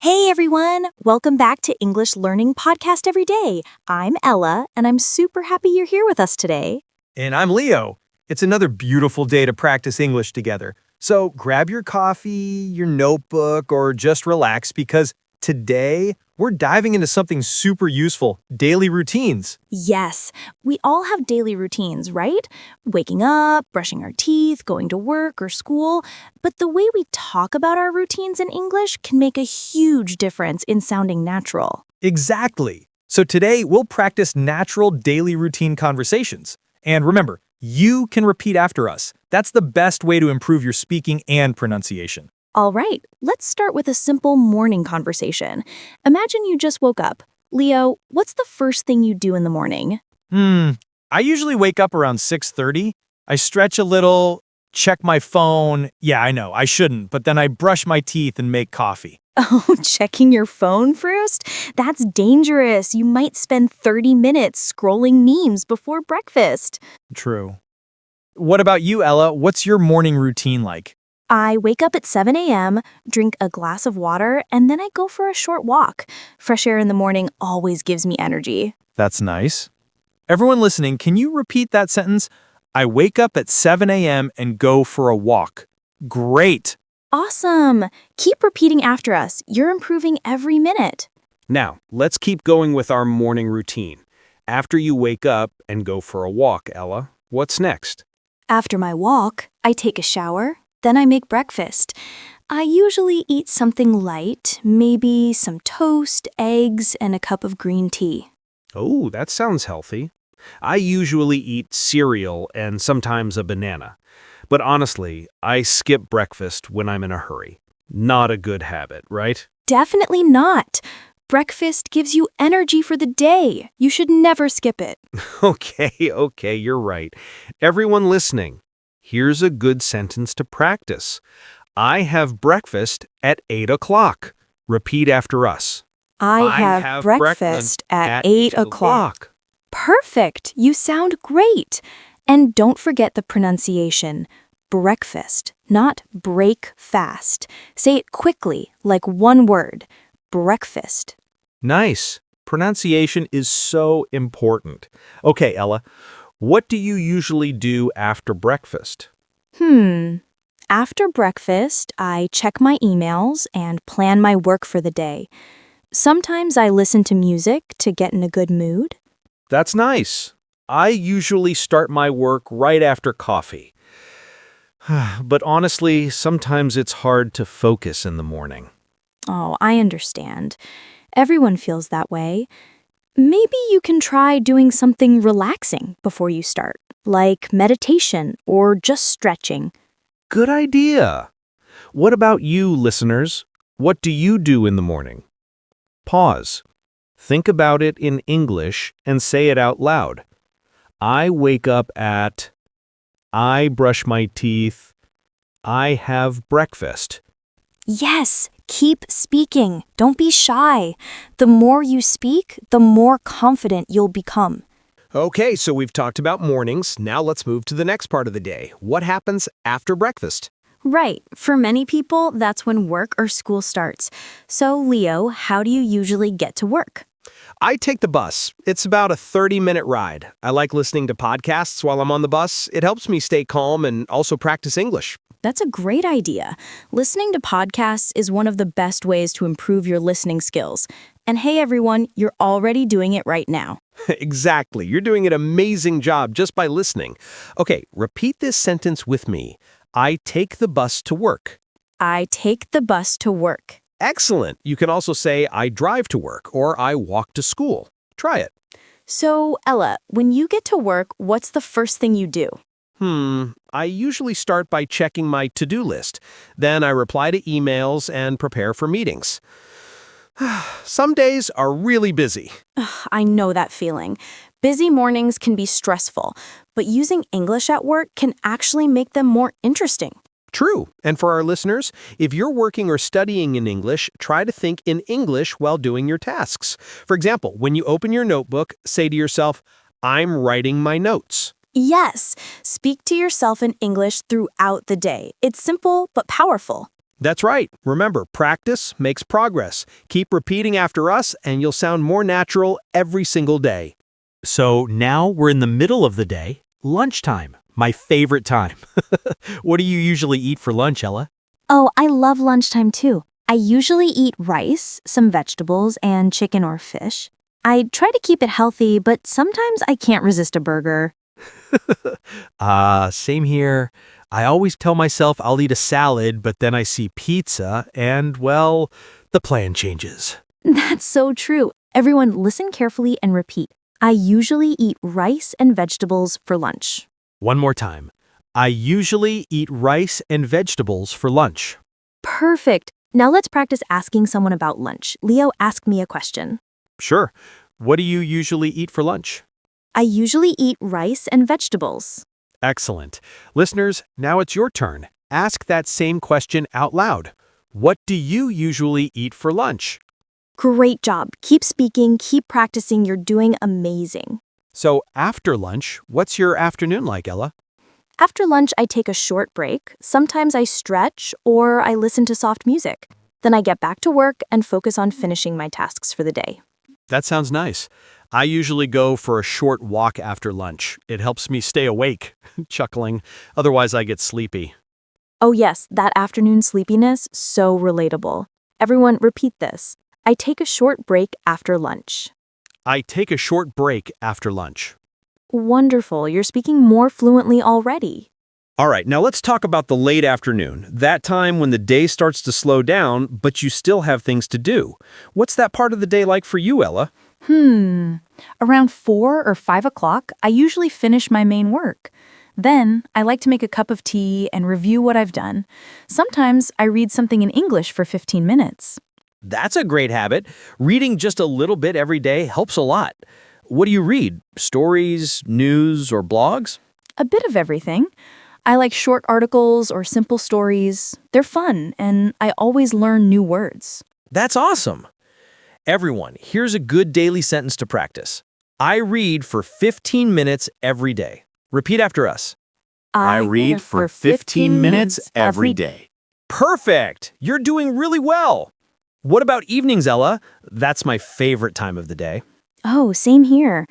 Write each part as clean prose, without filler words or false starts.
Hey everyone! Welcome back to English Learning Podcast Every Day. I'm Ella, and I'm super happy you're here with us today. And I'm Leo. It's another beautiful day to practice English together. So grab your coffee, your notebook, or just relax because today we're diving into something super useful, daily routines. Yes, we all have daily routines, right? Waking up, brushing our teeth, going to work or school. But the way we talk about our routines in English can make a huge difference in sounding natural. Exactly. So today we'll practice natural daily routine conversations. And remember, you can repeat after us. That's the best way to improve your speaking and pronunciation. All right, let's start with a simple morning conversation. Imagine you just woke up. Leo, what's the first thing you do in the morning? I usually wake up around 6:30. I stretch a little, check my phone. Yeah, I know, I shouldn't, but then I brush my teeth and make coffee. Oh, checking your phone first? That's dangerous. You might spend 30 minutes scrolling memes before breakfast. True. What about you, Ella? What's your morning routine like? I wake up at 7 a.m., drink a glass of water, and then I go for a short walk. Fresh air in the morning always gives me energy. That's nice. Everyone listening, can you repeat that sentence? I wake up at 7 a.m. and go for a walk. Great. Awesome! Keep repeating after us. You're improving every minute. Now, let's keep going with our morning routine. After you wake up and go for a walk, Ella, what's next? After my walk, I take a shower, then I make breakfast. I usually eat something light, maybe some toast, eggs, and a cup of green tea. Oh, that sounds healthy. I usually eat cereal and sometimes a banana. But honestly, I skip breakfast when I'm in a hurry. Not a good habit, right? Definitely not. Breakfast gives you energy for the day. You should never skip it. Okay, you're right. Everyone listening, here's a good sentence to practice. I have breakfast at 8 o'clock. Repeat after us. I have breakfast at 8 o'clock. Perfect. You sound great. And don't forget the pronunciation. Breakfast, not break fast. Say it quickly, like one word. Breakfast. Nice. Pronunciation is so important. Okay, Ella, what do you usually do after breakfast? After breakfast, I check my emails and plan my work for the day. Sometimes I listen to music to get in a good mood. That's nice. I usually start my work right after coffee. But honestly, sometimes it's hard to focus in the morning. Oh, I understand. Everyone feels that way. Maybe you can try doing something relaxing before you start, like meditation or just stretching. Good idea. What about you, listeners? What do you do in the morning? Pause. Think about it in English and say it out loud. I wake up at... I brush my teeth. I have breakfast. Yes, keep speaking. Don't be shy. The more you speak, the more confident you'll become. Okay, so we've talked about mornings. Now let's move to the next part of the day. What happens after breakfast? Right. For many people, that's when work or school starts. So, Leo, how do you usually get to work? I take the bus. It's about a 30-minute ride. I like listening to podcasts while I'm on the bus. It helps me stay calm and also practice English. That's a great idea. Listening to podcasts is one of the best ways to improve your listening skills. And hey, everyone, you're already doing it right now. Exactly. You're doing an amazing job just by listening. Okay, repeat this sentence with me. I take the bus to work. I take the bus to work. Excellent. You can also say, I drive to work or I walk to school. Try it. So, Ella, when you get to work, what's the first thing you do? I usually start by checking my to-do list. Then I reply to emails and prepare for meetings. Some days are really busy. I know that feeling. Busy mornings can be stressful, but using English at work can actually make them more interesting. True. And for our listeners, if you're working or studying in English, try to think in English while doing your tasks. For example, when you open your notebook, say to yourself, I'm writing my notes. Yes, speak to yourself in English throughout the day. It's simple but powerful. That's right. Remember, practice makes progress. Keep repeating after us, and you'll sound more natural every single day. So now we're in the middle of the day, lunchtime, my favorite time. What do you usually eat for lunch, Ella? Oh, I love lunchtime too. I usually eat rice, some vegetables, and chicken or fish. I try to keep it healthy, but sometimes I can't resist a burger. Same here. I always tell myself I'll eat a salad, but then I see pizza, and, well, the plan changes. That's so true. Everyone, listen carefully and repeat. I usually eat rice and vegetables for lunch. One more time. I usually eat rice and vegetables for lunch. Perfect. Now let's practice asking someone about lunch. Leo, ask me a question. Sure. What do you usually eat for lunch? I usually eat rice and vegetables. Excellent. Listeners, now it's your turn. Ask that same question out loud. What do you usually eat for lunch? Great job. Keep speaking, keep practicing. You're doing amazing. So after lunch, what's your afternoon like, Ella? After lunch, I take a short break. Sometimes I stretch or I listen to soft music. Then I get back to work and focus on finishing my tasks for the day. That sounds nice. I usually go for a short walk after lunch. It helps me stay awake, chuckling. Otherwise, I get sleepy. Oh yes, that afternoon sleepiness, so relatable. Everyone, repeat this. I take a short break after lunch. I take a short break after lunch. Wonderful, you're speaking more fluently already. All right, now let's talk about the late afternoon, that time when the day starts to slow down, but you still have things to do. What's that part of the day like for you, Ella? Around 4 or 5 o'clock, I usually finish my main work. Then, I like to make a cup of tea and review what I've done. Sometimes I read something in English for 15 minutes. That's a great habit. Reading just a little bit every day helps a lot. What do you read? Stories, news, or blogs? A bit of everything. I like short articles or simple stories. They're fun, and I always learn new words. That's awesome. Everyone, here's a good daily sentence to practice. I read for 15 minutes every day. Repeat after us. I read for 15 minutes every day. Perfect! You're doing really well. What about evenings, Ella? That's my favorite time of the day. Oh, same here.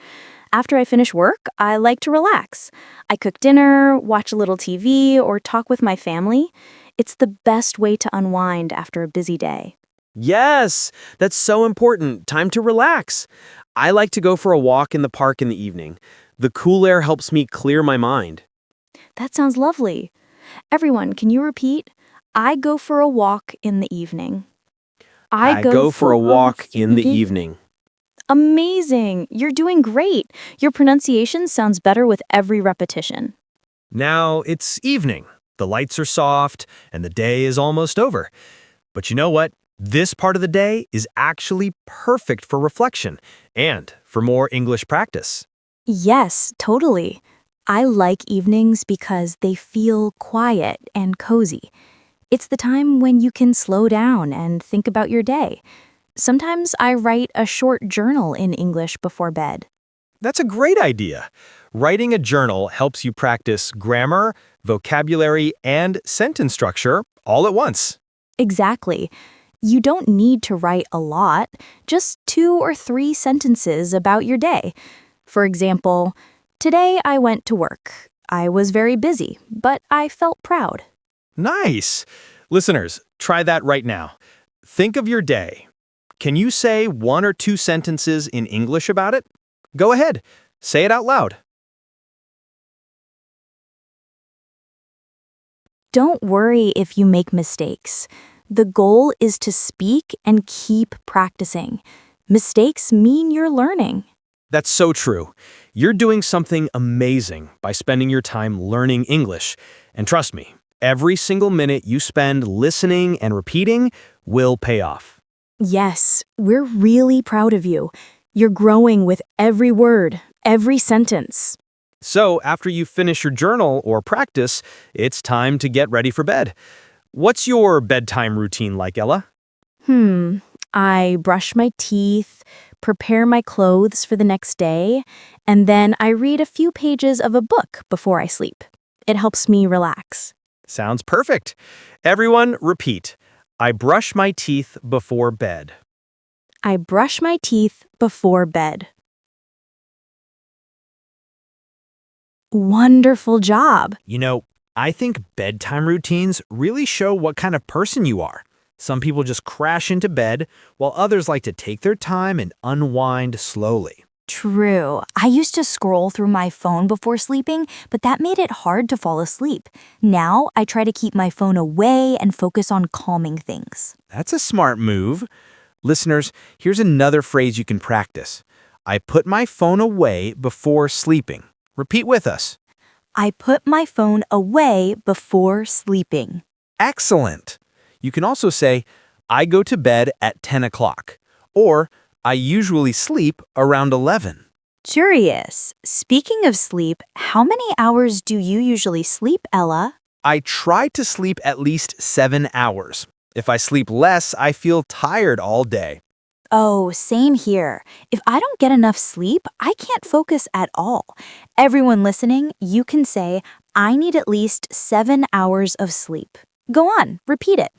After I finish work, I like to relax. I cook dinner, watch a little TV, or talk with my family. It's the best way to unwind after a busy day. Yes, that's so important. Time to relax. I like to go for a walk in the park in the evening. The cool air helps me clear my mind. That sounds lovely. Everyone, can you repeat? I go for a walk in the evening. I go for a walk in the evening. Amazing! You're doing great. Your pronunciation sounds better with every repetition. Now it's evening. The lights are soft and the day is almost over. But you know what? This part of the day is actually perfect for reflection and for more English practice. Yes, totally. I like evenings because they feel quiet and cozy. It's the time when you can slow down and think about your day. Sometimes I write a short journal in English before bed. That's a great idea. Writing a journal helps you practice grammar, vocabulary, and sentence structure all at once. Exactly. You don't need to write a lot, just 2 or 3 sentences about your day. For example, today I went to work. I was very busy, but I felt proud. Nice. Listeners, try that right now. Think of your day. Can you say 1 or 2 sentences in English about it? Go ahead. Say it out loud. Don't worry if you make mistakes. The goal is to speak and keep practicing. Mistakes mean you're learning. That's so true. You're doing something amazing by spending your time learning English. And trust me, every single minute you spend listening and repeating will pay off. Yes, we're really proud of you. You're growing with every word, every sentence. So after you finish your journal or practice, it's time to get ready for bed. What's your bedtime routine like, Ella? I brush my teeth, prepare my clothes for the next day, and then I read a few pages of a book before I sleep. It helps me relax. Sounds perfect. Everyone, repeat. I brush my teeth before bed. I brush my teeth before bed. Wonderful job. I think bedtime routines really show what kind of person you are. Some people just crash into bed, while others like to take their time and unwind slowly. True. I used to scroll through my phone before sleeping, but that made it hard to fall asleep. Now I try to keep my phone away and focus on calming things. That's a smart move. Listeners, here's another phrase you can practice. I put my phone away before sleeping. Repeat with us. I put my phone away before sleeping. Excellent. You can also say, I go to bed at 10 o'clock, or I usually sleep around 11. Curious. Speaking of sleep, how many hours do you usually sleep, Ella? I try to sleep at least 7 hours. If I sleep less, I feel tired all day. Oh, same here. If I don't get enough sleep, I can't focus at all. Everyone listening, you can say, I need at least 7 hours of sleep. Go on, repeat it.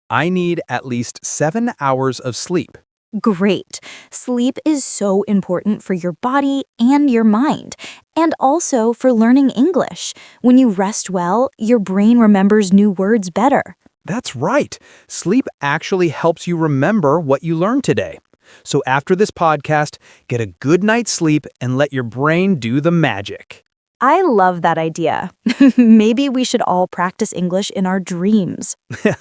I need at least 7 hours of sleep. Great. Sleep is so important for your body and your mind, and also for learning English. When you rest well, your brain remembers new words better. That's right. Sleep actually helps you remember what you learned today. So after this podcast, get a good night's sleep and let your brain do the magic. I love that idea. Maybe we should all practice English in our dreams.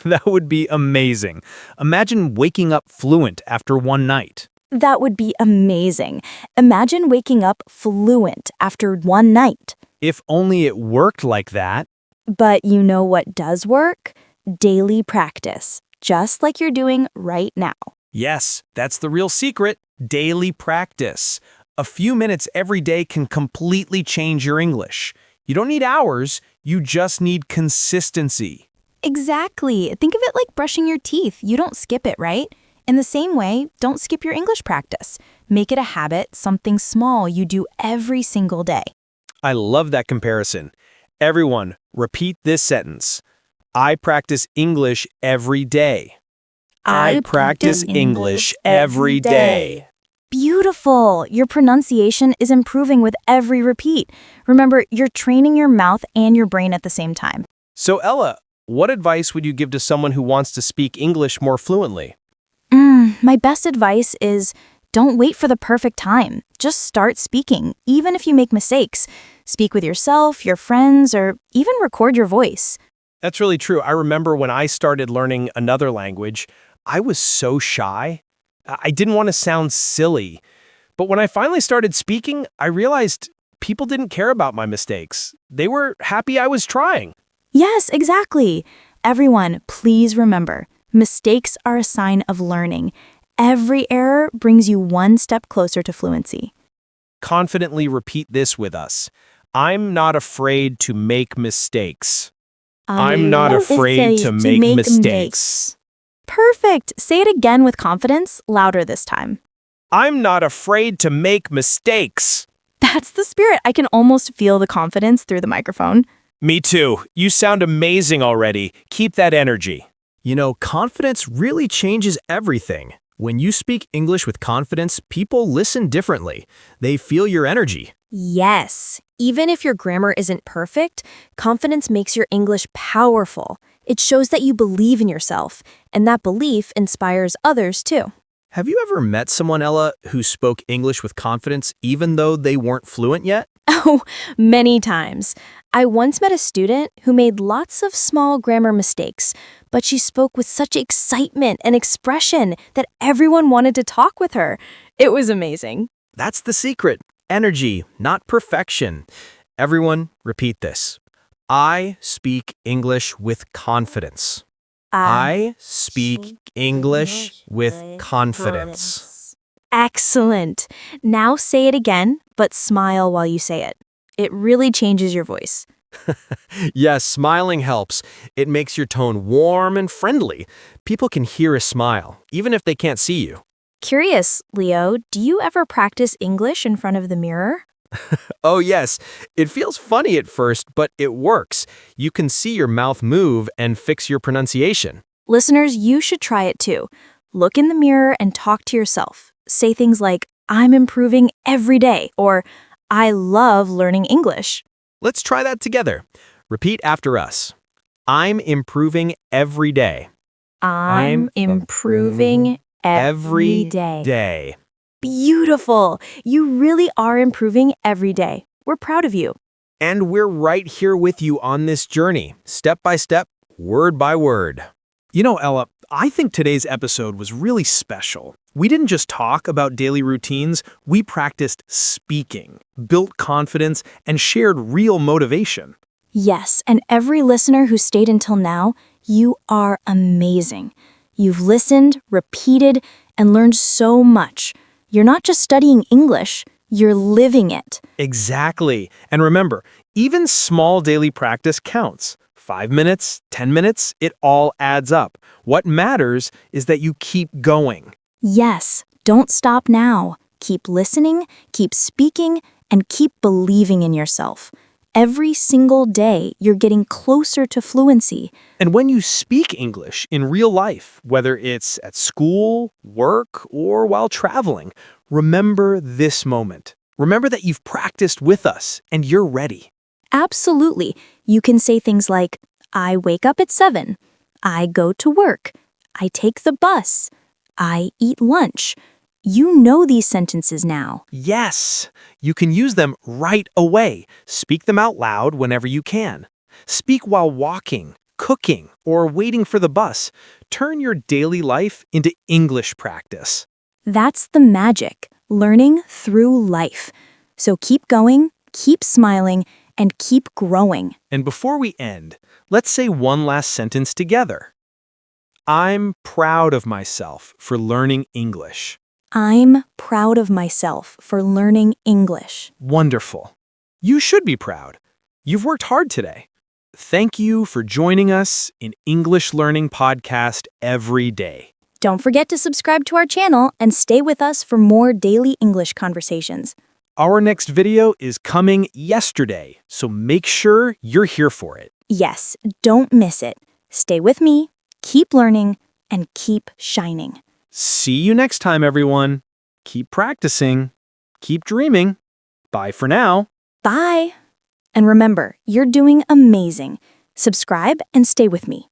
That would be amazing. Imagine waking up fluent after one night. That would be amazing. Imagine waking up fluent after one night. If only it worked like that. But you know what does work? Daily practice, just like you're doing right now. Yes, that's the real secret. Daily practice. A few minutes every day can completely change your English. You don't need hours, you just need consistency. Exactly. Think of it like brushing your teeth. You don't skip it, right? In the same way, don't skip your English practice. Make it a habit, something small you do every single day. I love that comparison. Everyone, repeat this sentence. I practice English every day. I practice English every day. Beautiful. Your pronunciation is improving with every repeat. Remember, you're training your mouth and your brain at the same time. So Ella, what advice would you give to someone who wants to speak English more fluently? My best advice is don't wait for the perfect time. Just start speaking, even if you make mistakes. Speak with yourself, your friends, or even record your voice. That's really true. I remember when I started learning another language, I was so shy. I didn't want to sound silly. But when I finally started speaking, I realized people didn't care about my mistakes. They were happy I was trying. Yes, exactly. Everyone, please remember, mistakes are a sign of learning. Every error brings you one step closer to fluency. Confidently repeat this with us. I'm not afraid to make mistakes. I'm not afraid to make mistakes. Perfect. Say it again with confidence, louder this time. I'm not afraid to make mistakes. That's the spirit. I can almost feel the confidence through the microphone. Me too. You sound amazing already. Keep that energy. Confidence really changes everything. When you speak English with confidence, people listen differently. They feel your energy. Yes. Even if your grammar isn't perfect, confidence makes your English powerful. It shows that you believe in yourself, and that belief inspires others too. Have you ever met someone, Ella, who spoke English with confidence even though they weren't fluent yet? Oh, many times. I once met a student who made lots of small grammar mistakes, but she spoke with such excitement and expression that everyone wanted to talk with her. It was amazing. That's the secret. Energy, not perfection. Everyone, repeat this. I speak English with confidence. I speak English with confidence. Excellent. Now say it again, but smile while you say it. It really changes your voice. Yes, smiling helps. It makes your tone warm and friendly. People can hear a smile, even if they can't see you. Curious, Leo, do you ever practice English in front of the mirror? Oh yes, it feels funny at first, but it works. You can see your mouth move and fix your pronunciation. Listeners, you should try it too. Look in the mirror and talk to yourself. Say things like, I'm improving every day, or I love learning English. Let's try that together. Repeat after us. I'm improving every day. I'm improving every day. day. Beautiful. You really are improving every day. We're proud of you. And we're right here with you on this journey, step by step, word by word. You know, Ella, I think today's episode was really special. We didn't just talk about daily routines, we practiced speaking, built confidence, and shared real motivation. Yes, and every listener who stayed until now, you are amazing. You've listened, repeated, and learned so much. You're not just studying English, you're living it. Exactly. And remember, even small daily practice counts. 5 minutes, 10 minutes, it all adds up. What matters is that you keep going. Yes, don't stop now. Keep listening, keep speaking, and keep believing in yourself. Every single day, you're getting closer to fluency. And when you speak English in real life, whether it's at school, work, or while traveling, remember this moment. Remember that you've practiced with us and you're ready. Absolutely. You can say things like, I wake up at 7. I go to work. I take the bus. I eat lunch. You know these sentences now. Yes, you can use them right away. Speak them out loud whenever you can. Speak while walking, cooking, or waiting for the bus. Turn your daily life into English practice. That's the magic, learning through life. So keep going, keep smiling, and keep growing. And before we end, let's say one last sentence together. I'm proud of myself for learning English. I'm proud of myself for learning English. Wonderful. You should be proud. You've worked hard today. Thank you for joining us in English Learning Podcast every day. Don't forget to subscribe to our channel and stay with us for more daily English conversations. Our next video is coming yesterday, so make sure you're here for it. Yes, don't miss it. Stay with me, keep learning, and keep shining. See you next time, everyone. Keep practicing. Keep dreaming. Bye for now. Bye! And remember, you're doing amazing. Subscribe and stay with me.